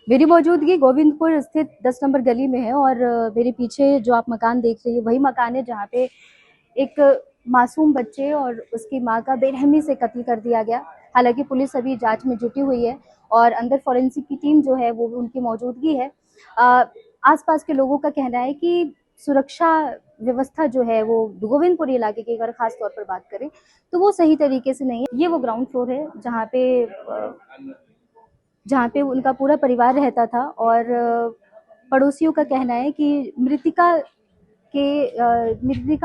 मेरी मौजूदगी गोविंदपुर स्थित 10 नंबर गली में है और मेरे पीछे जो आप मकान देख रही है वही मकान है जहाँ पे एक मासूम बच्चे और उसकी माँ का बेरहमी से कत्ल कर दिया गया। हालांकि पुलिस अभी जांच में जुटी हुई है और अंदर फॉरेंसिक की टीम जो है वो उनकी मौजूदगी है। आसपास के लोगों का कहना है कि सुरक्षा व्यवस्था जो है वो गोविंदपुर इलाके की अगर खास तौर पर बात करें तो वो सही तरीके से नहीं है। ये वो ग्राउंड फ्लोर है जहाँ पे उनका पूरा परिवार रहता था और पड़ोसियों का कहना है कि मृतिका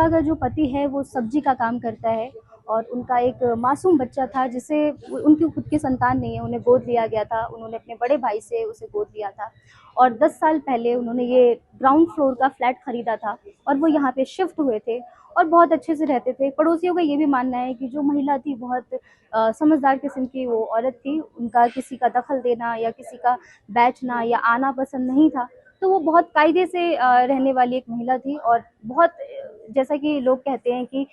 का जो पति है वो सब्जी का काम करता है और उनका एक मासूम बच्चा था जिसे उनकी खुद की संतान नहीं है, उन्हें गोद लिया गया था। उन्होंने अपने बड़े भाई से उसे गोद लिया था और 10 साल पहले उन्होंने ये ग्राउंड फ्लोर का फ्लैट खरीदा था और वो यहाँ पे शिफ्ट हुए थे और बहुत अच्छे से रहते थे। पड़ोसियों का ये भी मानना है कि जो महिला थी बहुत समझदार किस्म की वो औरत थी। उनका किसी का दखल देना या किसी का बैठना या आना पसंद नहीं था। तो वो बहुत कायदे से रहने वाली एक महिला थी और बहुत जैसा कि लोग कहते हैं कि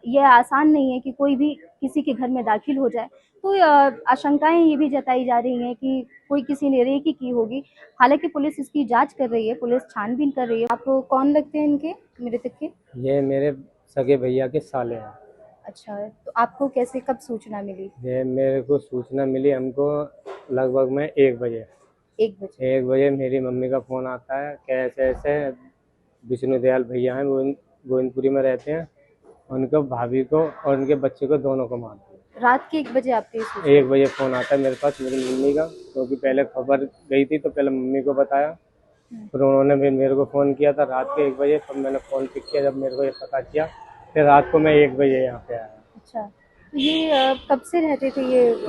यह आसान नहीं है कि कोई भी किसी के घर में दाखिल हो जाए। तो आशंकाएं ये भी जताई जा रही हैं कि कोई किसी ने रेकी की होगी। हालांकि पुलिस इसकी जांच कर रही है, पुलिस छानबीन कर रही है। आप कौन लगते हैं इनके मृतक के? ये मेरे सगे भैया के साले हैं। अच्छा, तो आपको कैसे कब सूचना मिली? ये मेरे को सूचना मिली हमको लगभग में 1 बजे। 1 बजे मेरी मम्मी का फ़ोन आता है कि ऐसे ऐसे विष्णु दयाल भैया हैं, वो गोविंदपुरी में रहते हैं, उनको भाभी को और उनके बच्चे को दोनों को मार दिया। रात के 1 बजे आपके? 1 बजे फ़ोन आता है मेरे पास मेरी मम्मी का, क्योंकि पहले खबर गई थी तो पहले मम्मी को बताया, फिर उन्होंने भी मेरे को फ़ोन किया था रात के 1 बजे। तब मैंने फ़ोन पिक किया जब मेरे को ये पता किया, फिर रात को मैं 1 बजे यहाँ पे आया। अच्छा, तो ये कब से रहते थे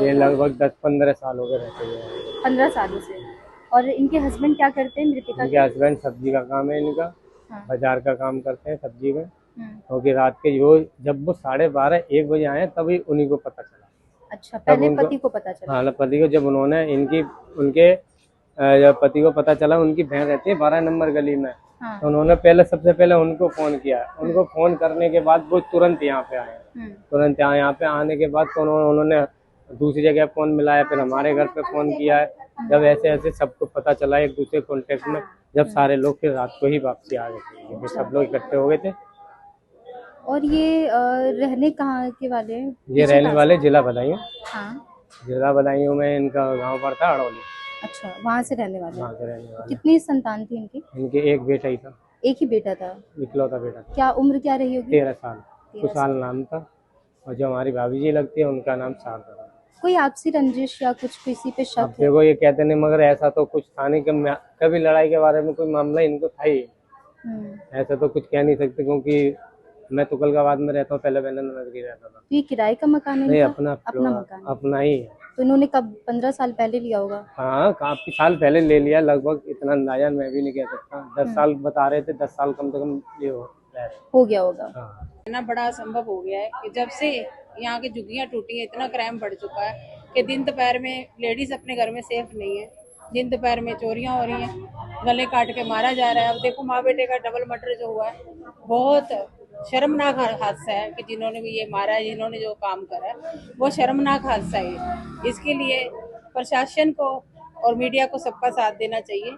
ये लगभग 10-15 साल हो गए रहते हैं। 15 सालों से। और इनके हस्बैंड क्या करते हैं मृतिका? इनके हस्बैंड सब्जी का काम है इनका। हाँ। बाजार का काम करते हैं सब्जी में। क्योंकि रात के जब वो 12:30-1 बजे आए तभी उन्हीं को पता चला। अच्छा, पहले पति को पता चला? हाँ, पति को जब उन्होंने उनके जब पति को पता चला, उनकी बहन रहती है 12 नंबर गली में। हाँ। तो उन्होंने सबसे पहले उनको फ़ोन किया। उनको फ़ोन करने के बाद वो तुरंत यहाँ पे आए। तुरंत यहाँ पे आने के बाद तो उन्होंने दूसरी जगह फ़ोन मिलाया, फिर हमारे घर पे फ़ोन किया है। जब ऐसे ऐसे सबको पता चला एक दूसरे कॉन्टेक्ट में, जब सारे लोग फिर रात को ही वापसी आ गए थे, क्योंकि सब लोग इकट्ठे हो गए थे। और ये रहने कहाँ के वाले हैं? ये रहने वाले जिला बदायूं। हाँ। जिला बदायूं में इनका गांव पड़ता है अड़ौली। अच्छा, वहाँ से रहने वाले? वहाँ से रहने वाले। कितनी संतान थी इनकी? इनके एक बेटा ही था। एक ही बेटा था? इकलौता बेटा था। क्या उम्र क्या रही होगी? 13 साल। कुशाल नाम था। और जो हमारी भाभी जी लगती है उनका नाम शारदा था। कोई आपसी रंजिश या कुछ किसी पे शक? देखो ये कहते नहीं, मगर ऐसा तो कुछ था नहीं कि कभी लड़ाई के बारे में कोई मामला इनको था ही। ऐसा तो कुछ कह नहीं सकते, क्योंकि मैं तुगलकाबाद में रहता हूँ, पहले नगर की रहता था। ये किराए का मकान है? नहीं, अपना मकान, अपना ही है। तो इन्होंने कब 15 साल पहले लिया होगा? हाँ, काफी साल पहले ले लिया, लगभग इतना अंदाजा मैं भी नहीं कह सकता। 10 साल बता रहे थे, 10 साल कम से कम ये हो गया होगा। हाँ। इतना बड़ा असंभव हो गया है कि जब से यहाँ की झुग्गियाँ टूटी है, इतना क्राइम बढ़ चुका है कि दिन दोपहर में लेडीज अपने घर में सेफ नहीं है। दिन दोपहर में चोरियां हो रही हैं, गले काट के मारा जा रहा है। अब देखो माँ बेटे का डबल मर्डर जो हुआ है, बहुत शर्मनाक हादसा है कि जिन्होंने भी ये मारा है, जिन्होंने जो काम करा है, वो शर्मनाक हादसा है। इसके लिए प्रशासन को और मीडिया को सबका साथ देना चाहिए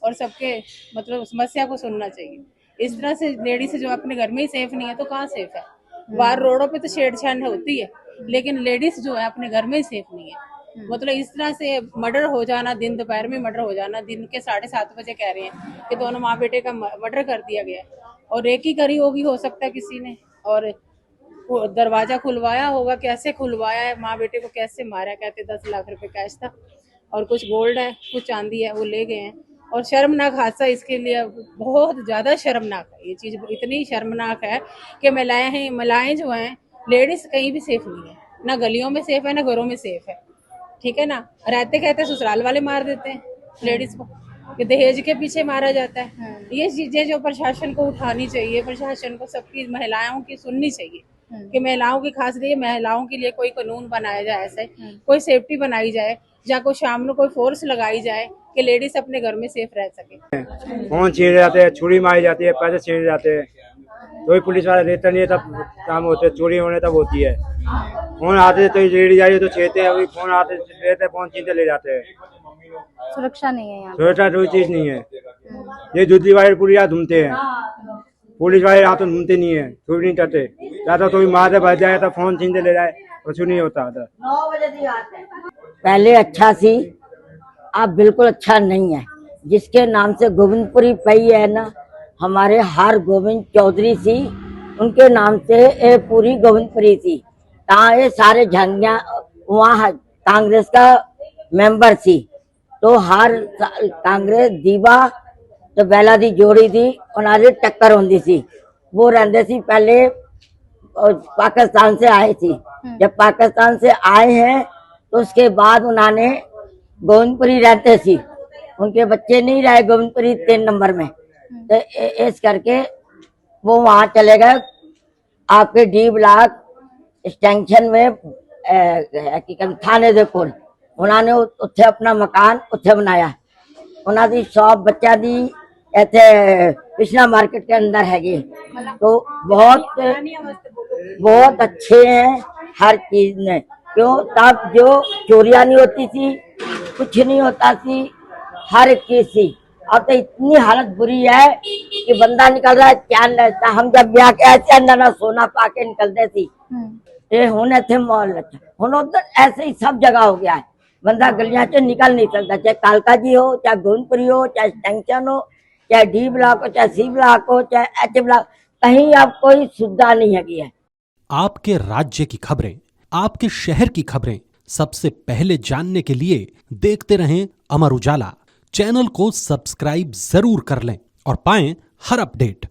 और सबके मतलब समस्या को सुनना चाहिए। इस तरह से लेडीज जो अपने घर में ही सेफ नहीं है तो कहाँ सेफ है? बाहर रोडों पे तो छेड़छाड़ होती है, लेकिन लेडीज जो है अपने घर में ही सेफ नहीं है। मतलब इस तरह से मर्डर हो जाना, दिन दोपहर में मर्डर हो जाना, दिन के 7:30 बजे कह रहे हैं कि दोनों माँ बेटे का मर्डर कर दिया गया। और एक ही करी होगी, हो सकता है किसी ने, और दरवाजा खुलवाया होगा। कैसे खुलवाया है, माँ बेटे को कैसे मारा? कहते 10 लाख रुपए कैश था और कुछ गोल्ड है, कुछ चांदी है, वो ले गए हैं। और शर्मनाक हादसा, इसके लिए बहुत ज़्यादा शर्मनाक है। ये चीज़ इतनी शर्मनाक है कि महिलाएं जो हैं, लेडीज कहीं भी सेफ नहीं है, ना गलियों में सेफ है, ना घरों में सेफ है। ठीक है ना? रहते कहते ससुराल वाले मार देते हैं लेडीज को, कि दहेज के पीछे मारा जाता है। ये चीजें जो प्रशासन को उठानी चाहिए, प्रशासन को सबकी महिलाओं की सुननी चाहिए कि महिलाओं की खास लिए महिलाओं के लिए कोई कानून बनाया जाए, ऐसे कोई सेफ्टी बनाई जाए, या कोई शाम को कोई फोर्स लगाई जाए कि लेडीज अपने घर में सेफ रह सके। फोन छीन जाते हैं, छुरी मारी जाती है, पैसे छीन जाते हैं, कोई पुलिस वाला देता नहीं है, तब काम होते, चोरी होने तब होती है। फोन आते तो लेडी जाइए तो छेड़ते हैं, अभी फोन आते लेते, फोन छीनते ले जाते हैं। सुरक्षा नहीं है यहाँ पे। सुरक्षा कोई चीज नहीं है। ये जुदी वाले पूरी रात घूमते हैं, पुलिस वाले रात घूमते नहीं है, कोई नहीं करते। ज्यादा तो मार भर जाए तो फोन छीन ले जाए, कुछ नहीं होता। पहले अच्छा सी, अब बिल्कुल अच्छा नहीं है। जिसके नाम से गोविंदपुरी पई है ना, हमारे हर गोविंद चौधरी सी, उनके नाम से ये पूरी गोविंदपुरी थी। ये सारे झंडिया वहाँ कांग्रेस का मेंबर सी, तो हर कांग्रेस दीवा तो बेला दी जोड़ी थी, उन्होंने टक्कर होती सी। वो रहते सी पहले पाकिस्तान से आए थी। जब पाकिस्तान से आए हैं तो उसके बाद उन्होंने गोविंदपुरी रहते सी, उनके बच्चे नहीं रहे गोविंदपुरी 3 नंबर में, तो इस करके वो वहां चले गए आपके डी ब्लॉक एक्सटेंशन में थाने दे कोल। उन्होंने उत्थे अपना मकान उत्थे बनाया। उन्होंने शॉप बच्चा दी इथे कृष्णा मार्केट के अंदर हैगी। तो बहुत अच्छे हैं हर चीज में। क्यों? तब जो चोरियां नहीं होती थी, कुछ नहीं होता थी, हर एक चीज थी। अब तो इतनी हालत बुरी है कि बंदा निकल रहा है चैन रहता। हम जब ब्याह के ऐसे अंदर सोना पाके निकलते थी, ये होने थे मॉल हूँ उधर ऐसे ही सब जगह हो गया है। बंदा गलियां से निकल नहीं सकता, चाहे कालका जी हो, चाहे गोविंदपुरी हो, चाहे एक्सटेंशन हो, चाहे डी ब्लॉक हो, चाहे सी ब्लॉक हो, चाहे एच ब्लॉक, कहीं अब कोई सुविधा नहीं है। आपके राज्य की खबरें, आपके शहर की खबरें सबसे पहले जानने के लिए देखते रहें अमर उजाला। चैनल को सब्सक्राइब जरूर कर लें और पाएं हर अपडेट।